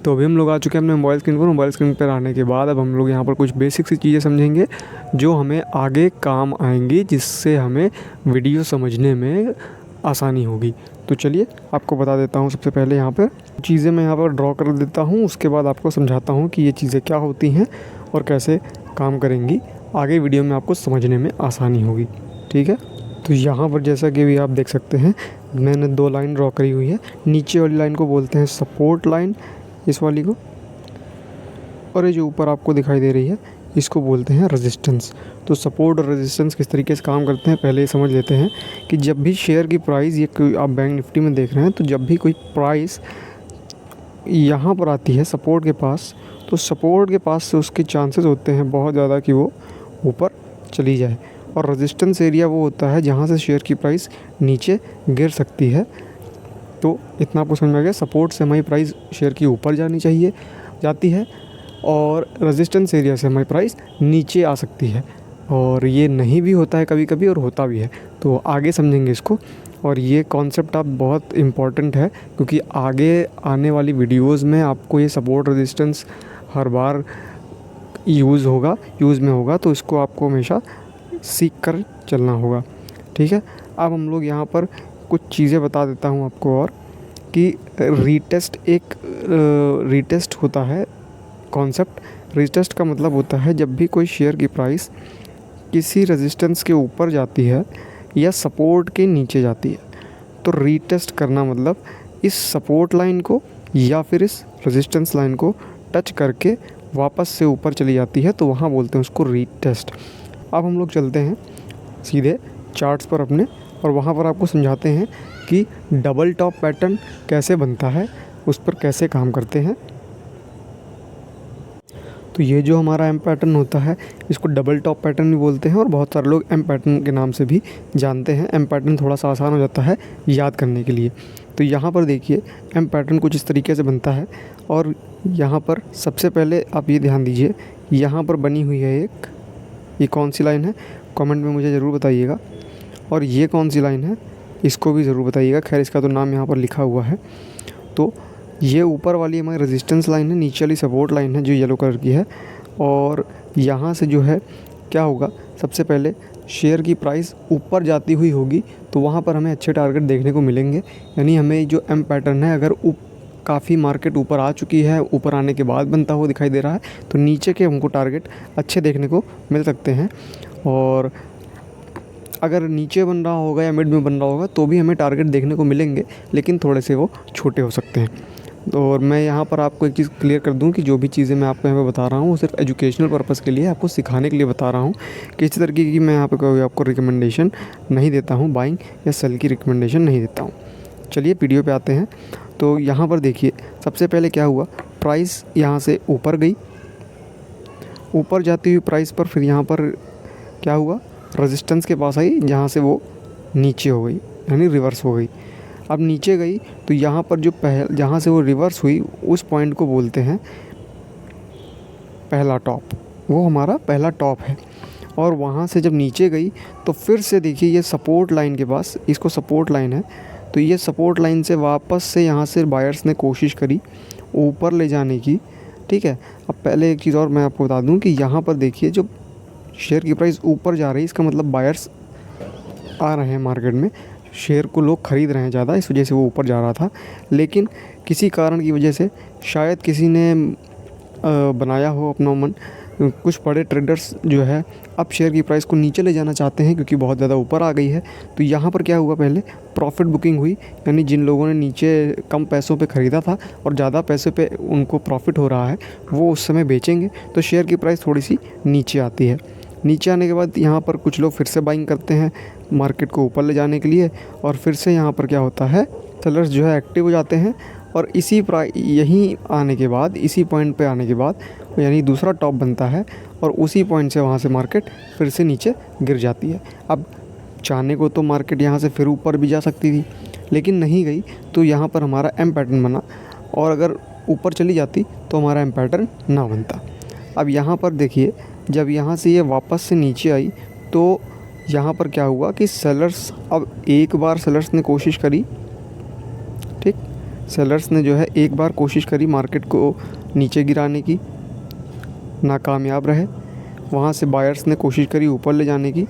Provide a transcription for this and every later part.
तो अभी हम लोग आ चुके हैं अपने मोबाइल स्क्रीन पर। मोबाइल स्क्रीन पर आने के बाद अब हम लोग यहाँ पर कुछ बेसिक सी चीज़ें समझेंगे जो हमें आगे काम आएंगी, जिससे हमें वीडियो समझने में आसानी होगी। तो चलिए आपको बता देता हूँ। सबसे पहले यहाँ पर चीज़ें मैं यहाँ पर ड्रॉ कर देता हूँ, उसके बाद आपको समझाता हूँ कि ये चीज़ें क्या होती हैं और कैसे काम करेंगी। आगे वीडियो में आपको समझने में आसानी होगी, ठीक है। तो यहाँ पर जैसा कि भी आप देख सकते हैं, मैंने 2 लाइन ड्रॉ करी हुई है। नीचे वाली लाइन को बोलते हैं सपोर्ट लाइन, इस वाली को, और ये जो ऊपर आपको दिखाई दे रही है इसको बोलते हैं रेजिस्टेंस। तो सपोर्ट और रेजिस्टेंस किस तरीके से काम करते हैं पहले ये समझ लेते हैं कि जब भी शेयर की प्राइस, ये कोई आप बैंक निफ्टी में देख रहे हैं, तो जब भी कोई प्राइस यहाँ पर आती है सपोर्ट के पास, तो सपोर्ट के पास से उसके चांसेस होते हैं बहुत ज़्यादा कि वो ऊपर चली जाए। और रेजिस्टेंस एरिया वो होता है जहाँ से शेयर की प्राइस नीचे गिर सकती है। तो इतना आपको समझ में आ गया। सपोर्ट से हमारी प्राइस शेयर की ऊपर जाती है, और रेजिस्टेंस एरिया से हमारी प्राइस नीचे आ सकती है। और ये नहीं भी होता है कभी कभी, और होता भी है। तो आगे समझेंगे इसको। और ये कॉन्सेप्ट आप बहुत इम्पॉर्टेंट है, क्योंकि आगे आने वाली वीडियोस में आपको ये सपोर्ट रेजिस्टेंस हर बार यूज़ में होगा। तो इसको आपको हमेशा सीख कर चलना होगा, ठीक है। अब हम लोग यहाँ पर कुछ चीज़ें बता देता हूँ आपको, और कि रीटेस्ट होता है कॉन्सेप्ट। रीटेस्ट का मतलब होता है जब भी कोई शेयर की प्राइस किसी रेजिस्टेंस के ऊपर जाती है या सपोर्ट के नीचे जाती है, तो रीटेस्ट करना मतलब इस सपोर्ट लाइन को या फिर इस रेजिस्टेंस लाइन को टच करके वापस से ऊपर चली जाती है, तो वहाँ बोलते हैं उसको रीटेस्ट। अब हम लोग चलते हैं सीधे चार्ट्स पर अपने, और वहाँ पर आपको समझाते हैं कि डबल टॉप पैटर्न कैसे बनता है, उस पर कैसे काम करते हैं। तो ये जो हमारा एम पैटर्न होता है, इसको डबल टॉप पैटर्न भी बोलते हैं, और बहुत सारे लोग एम पैटर्न के नाम से भी जानते हैं। एम पैटर्न थोड़ा सा आसान हो जाता है याद करने के लिए। तो यहाँ पर देखिए एम पैटर्न कुछ इस तरीके से बनता है। और यहाँ पर सबसे पहले आप ये ध्यान दीजिए, यहाँ पर बनी हुई है एक, ये कौन सी लाइन है कमेंट में मुझे ज़रूर बताइएगा। और ये कौन सी लाइन है इसको भी ज़रूर बताइएगा। खैर इसका तो नाम यहाँ पर लिखा हुआ है। तो ये ऊपर वाली हमारी रेजिस्टेंस लाइन है, नीचे वाली सपोर्ट लाइन है जो येलो कलर की है। और यहाँ से जो है क्या होगा, सबसे पहले शेयर की प्राइस ऊपर जाती हुई होगी, तो वहाँ पर हमें अच्छे टारगेट देखने को मिलेंगे। यानी हमें जो एम पैटर्न है, अगर काफ़ी मार्केट ऊपर आ चुकी है, ऊपर आने के बाद बनता हुआ दिखाई दे रहा है, तो नीचे के हमको टारगेट अच्छे देखने को मिल सकते हैं। और अगर नीचे बन रहा होगा या मिड में बन रहा होगा तो भी हमें टारगेट देखने को मिलेंगे, लेकिन थोड़े से वो छोटे हो सकते हैं। तो और मैं यहाँ पर आपको एक चीज़ क्लियर कर दूँ कि जो भी चीज़ें मैं आपको यहाँ पे बता रहा हूँ वो सिर्फ एजुकेशनल पर्पज़ के लिए, आपको सिखाने के लिए बता रहा हूँ। किसी तरीके की मैं यहाँ पे कोई आपको रिकमेंडेशन नहीं देता हूँ, बाइंग या सेल की रिकमेंडेशन नहीं देता हूँ। चलिए वीडियो पे आते हैं। तो यहाँ पर देखिए सबसे पहले क्या हुआ, प्राइस यहाँ से ऊपर गई, ऊपर जाती हुई प्राइस पर फिर यहाँ पर क्या हुआ, रेजिस्टेंस के पास आई, जहाँ से वो नीचे हो गई, यानी रिवर्स हो गई। अब नीचे गई तो यहाँ पर जो जहाँ से वो रिवर्स हुई उस पॉइंट को बोलते हैं पहला टॉप, वो हमारा पहला टॉप है। और वहाँ से जब नीचे गई तो फिर से देखिए ये सपोर्ट लाइन के पास, इसको सपोर्ट लाइन है, तो ये सपोर्ट लाइन से वापस से यहाँ से बायर्स ने कोशिश करी ऊपर ले जाने की, ठीक है। अब पहले एक चीज़ और मैं आपको बता दूँ कि यहाँ पर देखिए जो शेयर की प्राइस ऊपर जा रही है, इसका मतलब बायर्स आ रहे हैं मार्केट में, शेयर को लोग ख़रीद रहे हैं ज़्यादा, इस वजह से वो ऊपर जा रहा था। लेकिन किसी कारण की वजह से, शायद किसी ने बनाया हो अपना मन, कुछ बड़े ट्रेडर्स जो है अब शेयर की प्राइस को नीचे ले जाना चाहते हैं क्योंकि बहुत ज़्यादा ऊपर आ गई है। तो यहाँ पर क्या हुआ, पहले प्रॉफिट बुकिंग हुई, यानी जिन लोगों ने नीचे कम पैसों पे ख़रीदा था और ज़्यादा पैसे पे उनको प्रॉफिट हो रहा है, वो उस समय बेचेंगे, तो शेयर की प्राइस थोड़ी सी नीचे आती है। नीचे आने के बाद यहाँ पर कुछ लोग फिर से बाइंग करते हैं मार्केट को ऊपर ले जाने के लिए, और फिर से यहाँ पर क्या होता है, सेलर्स जो है एक्टिव हो जाते हैं। और यहीं आने के बाद, इसी पॉइंट पे आने के बाद यानी दूसरा टॉप बनता है, और उसी पॉइंट से वहाँ से मार्केट फिर से नीचे गिर जाती है। अब चाहने को तो मार्केट यहाँ से फिर ऊपर भी जा सकती थी, लेकिन नहीं गई, तो यहाँ पर हमारा एम पैटर्न बना, और अगर ऊपर चली जाती तो हमारा एम पैटर्न ना बनता। अब यहाँ पर देखिए जब यहाँ से ये वापस से नीचे आई तो यहाँ पर क्या हुआ कि सेलर्स, अब एक बार सेलर्स ने कोशिश करी, ठीक, सेलर्स ने जो है एक बार कोशिश करी मार्केट को नीचे गिराने की, नाकामयाब रहे। वहाँ से बायर्स ने कोशिश करी ऊपर ले जाने की,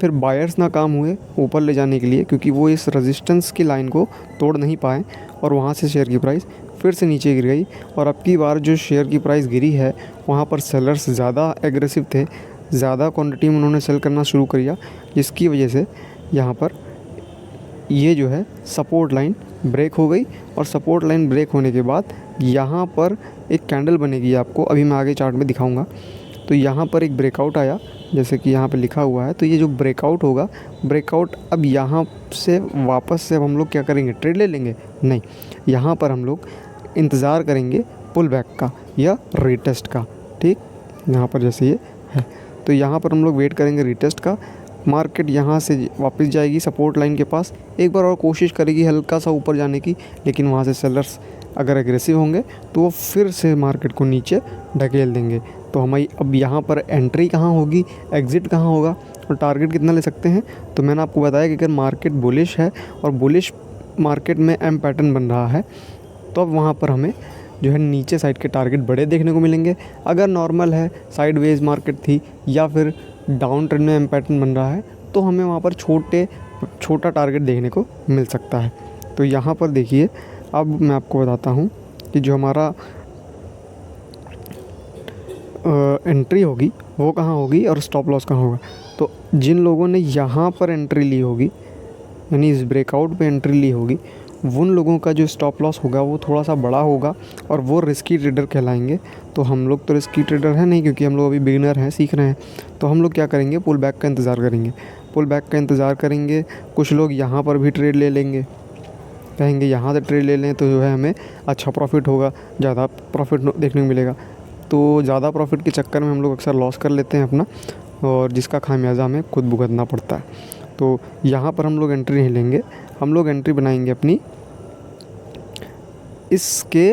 फिर बायर्स नाकाम हुए ऊपर ले जाने के लिए, क्योंकि वो इस रेजिस्टेंस की लाइन को तोड़ नहीं पाए और वहाँ से शेयर की प्राइस फिर से नीचे गिर गई। और अब की बार जो शेयर की प्राइस गिरी है वहाँ पर सेलर्स ज़्यादा एग्रेसिव थे, ज़्यादा क्वांटिटी में उन्होंने सेल करना शुरू किया, जिसकी वजह से यहाँ पर ये जो है सपोर्ट लाइन ब्रेक हो गई। और सपोर्ट लाइन ब्रेक होने के बाद यहाँ पर एक कैंडल बनेगी, आपको अभी मैं आगे चार्ट में दिखाऊंगा। तो यहाँ पर एक ब्रेकआउट आया, जैसे कि यहाँ पे लिखा हुआ है। तो ये जो ब्रेकआउट होगा, ब्रेकआउट अब यहाँ से वापस से अब हम लोग क्या करेंगे, ट्रेड ले लेंगे? नहीं, यहाँ पर हम लोग इंतज़ार करेंगे पुल बैक का या रीटेस्ट का। ठीक, यहाँ पर जैसे ये है, तो यहाँ पर हम लोग वेट करेंगे रीटेस्ट का। मार्केट यहाँ से वापस जाएगी सपोर्ट लाइन के पास, एक बार और कोशिश करेगी हल्का सा ऊपर जाने की, लेकिन वहाँ से सेलर्स अगर एग्रेसिव होंगे तो वो फिर से मार्केट को नीचे ढकेल देंगे। तो हमारी अब यहाँ पर एंट्री कहाँ होगी, एग्ज़िट कहाँ होगा और टारगेट कितना ले सकते हैं? तो मैंने आपको बताया कि अगर मार्केट बुलिश है और बुलिश मार्केट में एम पैटर्न बन रहा है तो अब वहाँ पर हमें जो है नीचे साइड के टारगेट बड़े देखने को मिलेंगे। अगर नॉर्मल है, साइडवेज मार्केट थी या फिर डाउन ट्रेंड में एम पैटर्न बन रहा है तो हमें वहाँ पर छोटा टारगेट देखने को मिल सकता है। तो यहाँ पर देखिए, अब मैं आपको बताता हूँ कि जो हमारा एंट्री होगी वो कहाँ होगी और स्टॉप लॉस कहाँ होगा। तो जिन लोगों ने यहाँ पर एंट्री ली होगी, यानी इस ब्रेकआउट पे एंट्री ली होगी, उन लोगों का जो स्टॉप लॉस होगा वो थोड़ा सा बड़ा होगा और वो रिस्की ट्रेडर कहलाएंगे। तो हम लोग तो रिस्की ट्रेडर हैं नहीं, क्योंकि हम लोग अभी बिगिनर हैं, सीख रहे हैं। तो हम लोग क्या करेंगे, पुल बैक का इंतज़ार करेंगे, पुल बैक का इंतज़ार करेंगे। कुछ लोग यहाँ पर भी ट्रेड ले लेंगे, कहेंगे यहाँ से ट्रेड ले लें तो जो है हमें अच्छा प्रॉफिट होगा, ज़्यादा प्रॉफिट देखने को मिलेगा। तो ज़्यादा प्रॉफिट के चक्कर में हम लोग अक्सर लॉस कर लेते हैं अपना, और जिसका खामियाजा हमें खुद भुगतना पड़ता है। तो यहाँ पर हम लोग एंट्री नहीं लेंगे, हम लोग एंट्री बनाएंगे अपनी इसके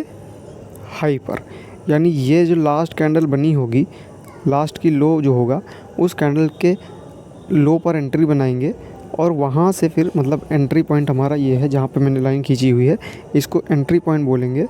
हाई पर, यानी ये जो लास्ट कैंडल बनी होगी, लास्ट की लो जो होगा, उस कैंडल के लो पर एंट्री बनाएंगे। और वहाँ से फिर मतलब एंट्री पॉइंट हमारा ये है, जहाँ पे मैंने लाइन खींची हुई है, इसको एंट्री पॉइंट बोलेंगे।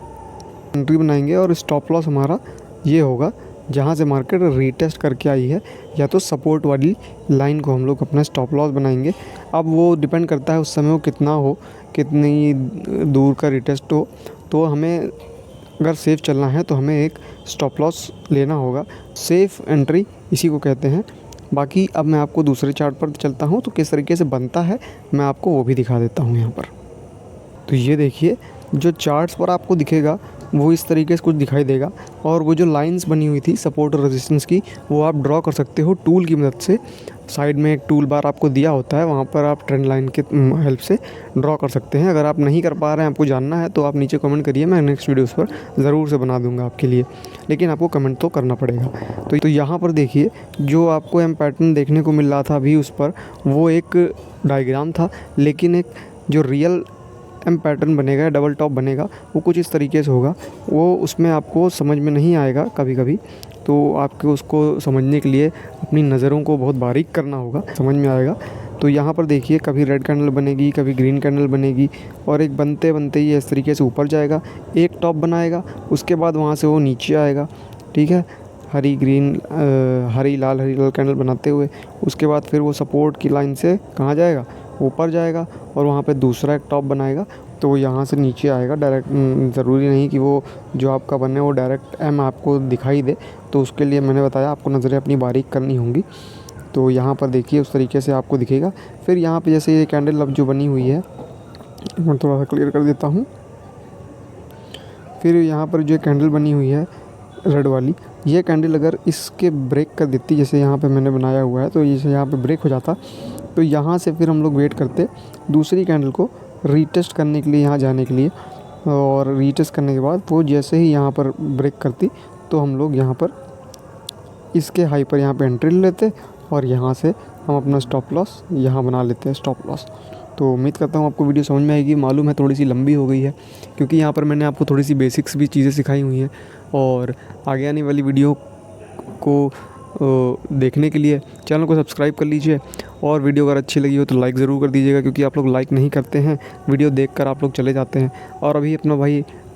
एंट्री बनाएंगे और स्टॉप लॉस हमारा ये होगा जहाँ से मार्केट रीटेस्ट करके आई है, या तो सपोर्ट वाली लाइन को हम लोग अपना स्टॉप लॉस बनाएंगे। अब वो डिपेंड करता है उस समय वो कितना हो, कितनी दूर का रीटेस्ट हो। तो हमें अगर सेफ़ चलना है तो हमें एक स्टॉप लॉस लेना होगा, सेफ़ एंट्री इसी को कहते हैं। बाकी अब मैं आपको दूसरे चार्ट पर चलता हूँ, तो किस तरीके से बनता है मैं आपको वो भी दिखा देता हूँ यहाँ पर। तो ये देखिए, जो चार्ट्स पर आपको दिखेगा वो इस तरीके से कुछ दिखाई देगा, और वो जो लाइंस बनी हुई थी सपोर्ट और रेजिस्टेंस की, वो आप ड्रॉ कर सकते हो टूल की मदद से। साइड में एक टूल बार आपको दिया होता है, वहाँ पर आप ट्रेंड लाइन के हेल्प से ड्रॉ कर सकते हैं। अगर आप नहीं कर पा रहे हैं, आपको जानना है, तो आप नीचे कमेंट करिए, मैं नेक्स्ट वीडियोस पर ज़रूर से बना दूंगा आपके लिए, लेकिन आपको कमेंट तो करना पड़ेगा। तो यहाँ पर देखिए, जो आपको एम पैटर्न देखने को मिल रहा था अभी उस पर, वो एक डायग्राम था, लेकिन एक जो रियल एम पैटर्न बनेगा, डबल टॉप बनेगा, वो कुछ इस तरीके से होगा। वो उसमें आपको समझ में नहीं आएगा कभी कभी, तो आपको उसको समझने के लिए अपनी नज़रों को बहुत बारीक करना होगा, समझ में आएगा। तो यहाँ पर देखिए, कभी रेड कैंडल बनेगी, कभी ग्रीन कैंडल बनेगी, और एक बनते बनते ही इस तरीके से ऊपर जाएगा, एक टॉप बनाएगा, उसके बाद वहाँ से वो नीचे आएगा। ठीक है, हरी ग्रीन हरी लाल कैंडल बनाते हुए, उसके बाद फिर वो सपोर्ट की लाइन से कहाँ जाएगा, ऊपर जाएगा, और वहाँ पे दूसरा एक टॉप बनाएगा, तो वो यहाँ से नीचे आएगा डायरेक्ट। ज़रूरी नहीं कि वो जो आपका बने वो डायरेक्ट एम आपको दिखाई दे, तो उसके लिए मैंने बताया आपको नज़रें अपनी बारीक करनी होंगी। तो यहाँ पर देखिए, उस तरीके से आपको दिखेगा। फिर यहाँ पे जैसे ये कैंडल अब जो बनी हुई है, मैं थोड़ा सा क्लियर कर देता हूँ। फिर यहाँ पर जो कैंडल बनी हुई है रेड वाली, ये कैंडल अगर इसके ब्रेक कर देती, जैसे यहाँ पे मैंने बनाया हुआ है, तो जैसे यहाँ पे ब्रेक हो जाता, तो यहाँ से फिर हम लोग वेट करते दूसरी कैंडल को रीटेस्ट करने के लिए, यहाँ जाने के लिए। और रीटेस्ट करने के बाद वो जैसे ही यहाँ पर ब्रेक करती, तो हम लोग यहाँ पर इसके हाई पर यहाँ पे एंट्री ले लेते, और यहाँ से हम अपना स्टॉप लॉस यहाँ बना लेते हैं, स्टॉप लॉस। तो उम्मीद करता हूँ आपको वीडियो समझ में आएगी। मालूम है थोड़ी सी लंबी हो गई है, क्योंकि यहाँ पर मैंने आपको थोड़ी सी बेसिक्स भी चीज़ें सिखाई हुई हैं, और आगे आने वाली वीडियो को देखने के लिए चैनल को सब्सक्राइब कर लीजिए। और वीडियो अगर अच्छी लगी हो तो लाइक ज़रूर कर दीजिएगा, क्योंकि आप लोग लाइक नहीं करते हैं, वीडियो देखकर आप लोग चले जाते हैं। और अभी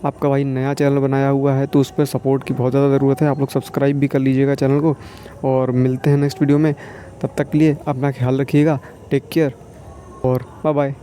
आपका भाई नया चैनल बनाया हुआ है, तो उस पर सपोर्ट की बहुत ज़्यादा ज़रूरत है। आप लोग सब्सक्राइब भी कर लीजिएगा चैनल को। और मिलते हैं नेक्स्ट वीडियो में, तब तक के लिए अपना ख्याल रखिएगा। टेक केयर और बाय बाय।